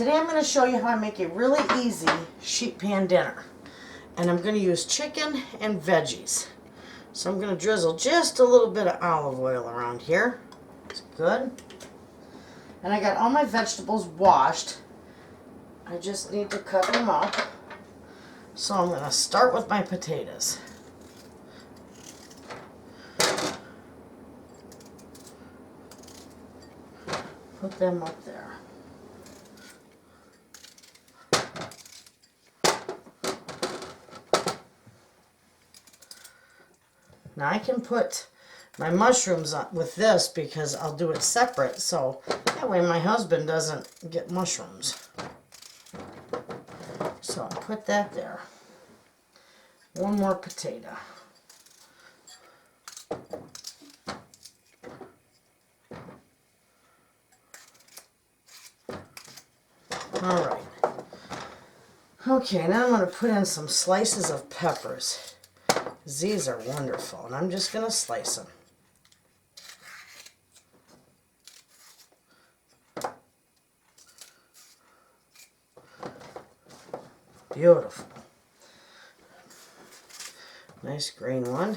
Today I'm going to show you how I make a really easy sheet pan dinner. And I'm going to use chicken and veggies. So I'm going to drizzle just a little bit of olive oil around here. It's good. And I got all my vegetables washed. I just need to cut them up. So I'm going to start with my potatoes. Put them up there. Now I can put my mushrooms on with this because I'll do it separate, so that way my husband doesn't get mushrooms. So I put that there. One more potato. All right. Okay, now I'm going to put in some slices of peppers. These are wonderful, and I'm just going to slice them. Beautiful. Nice green one.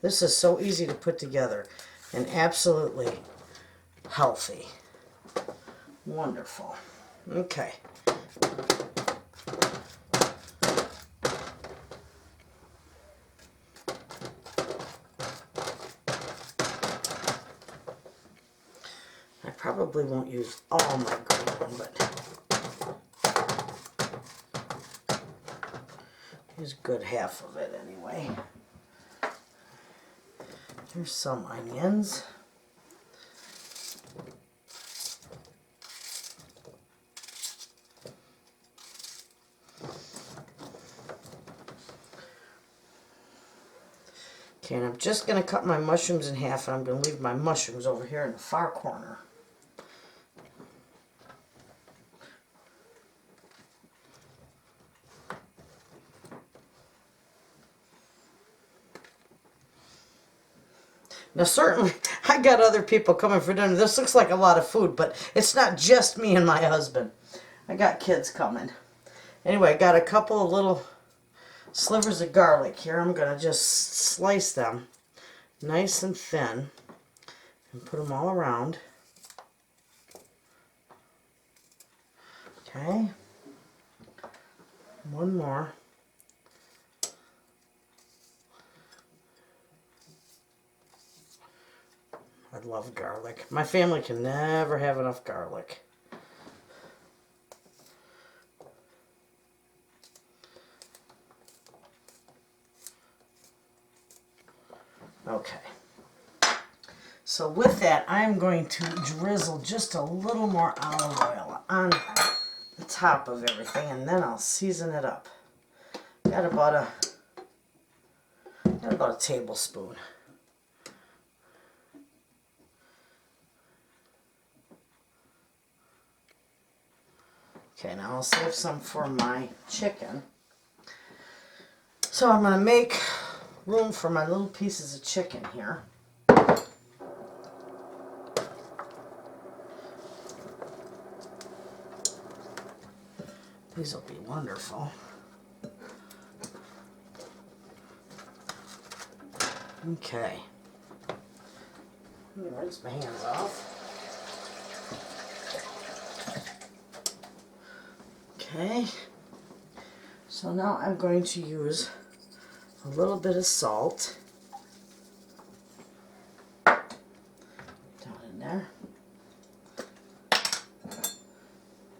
This is so easy to put together and absolutely healthy. Wonderful. Okay. I probably won't use all my green one, but use a good half of it anyway. Here's some onions. Okay, and I'm just going to cut my mushrooms in half, and I'm going to leave my mushrooms over here in the far corner. Now certainly, I got other people coming for dinner. This looks like a lot of food, but it's not just me and my husband. I got kids coming. Anyway, I got a couple of little slivers of garlic here. I'm going to just slice them nice and thin and put them all around. Okay. One more. I love garlic. My family can never have enough garlic. Okay. So with that, I'm going to drizzle just a little more olive oil on the top of everything, and then I'll season it up. Got about a tablespoon. Okay, now I'll save some for my chicken. So I'm going to make room for my little pieces of chicken here. These will be wonderful. Okay. Let me rinse my hands off. Okay, so now I'm going to use a little bit of salt down in there.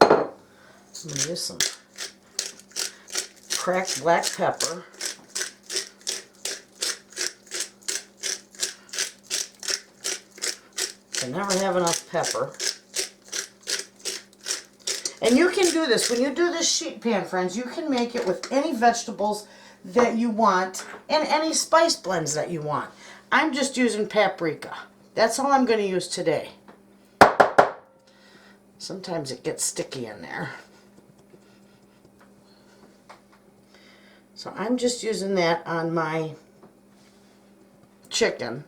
I'm going to use some cracked black pepper. I never have enough pepper. And you can do this, when you do this sheet pan, friends, you can make it with any vegetables that you want and any spice blends that you want. I'm just using paprika. That's all I'm going to use today. Sometimes it gets sticky in there. So I'm just using that on my chicken.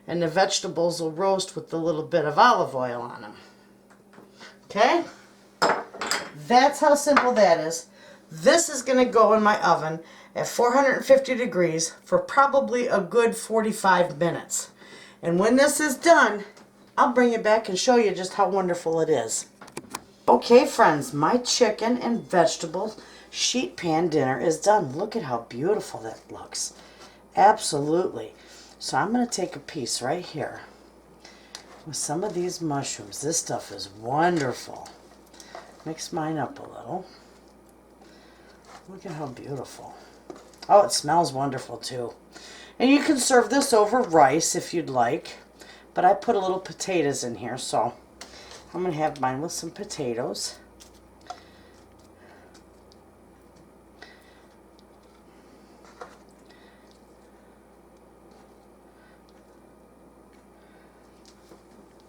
and the vegetables will roast with a little bit of olive oil on them. Okay? That's how simple that is. This is going to go in my oven at 450 degrees for probably a good 45 minutes. And when this is done, I'll bring it back and show you just how wonderful it is. Okay, friends, my chicken and vegetable sheet pan dinner is done. Look at how beautiful that looks. Absolutely. So I'm going to take a piece right here with some of these mushrooms. This stuff is wonderful. Mix mine up a little. Look at how beautiful. Oh, it smells wonderful too. And you can serve this over rice if you'd like. But I put a little potatoes in here, so I'm going to have mine with some potatoes.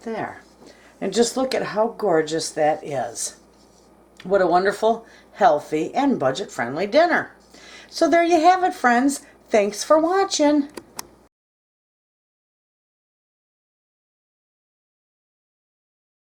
There. And just look at how gorgeous that is. What a wonderful, healthy, and budget-friendly dinner. So there you have it, friends. Thanks for watching.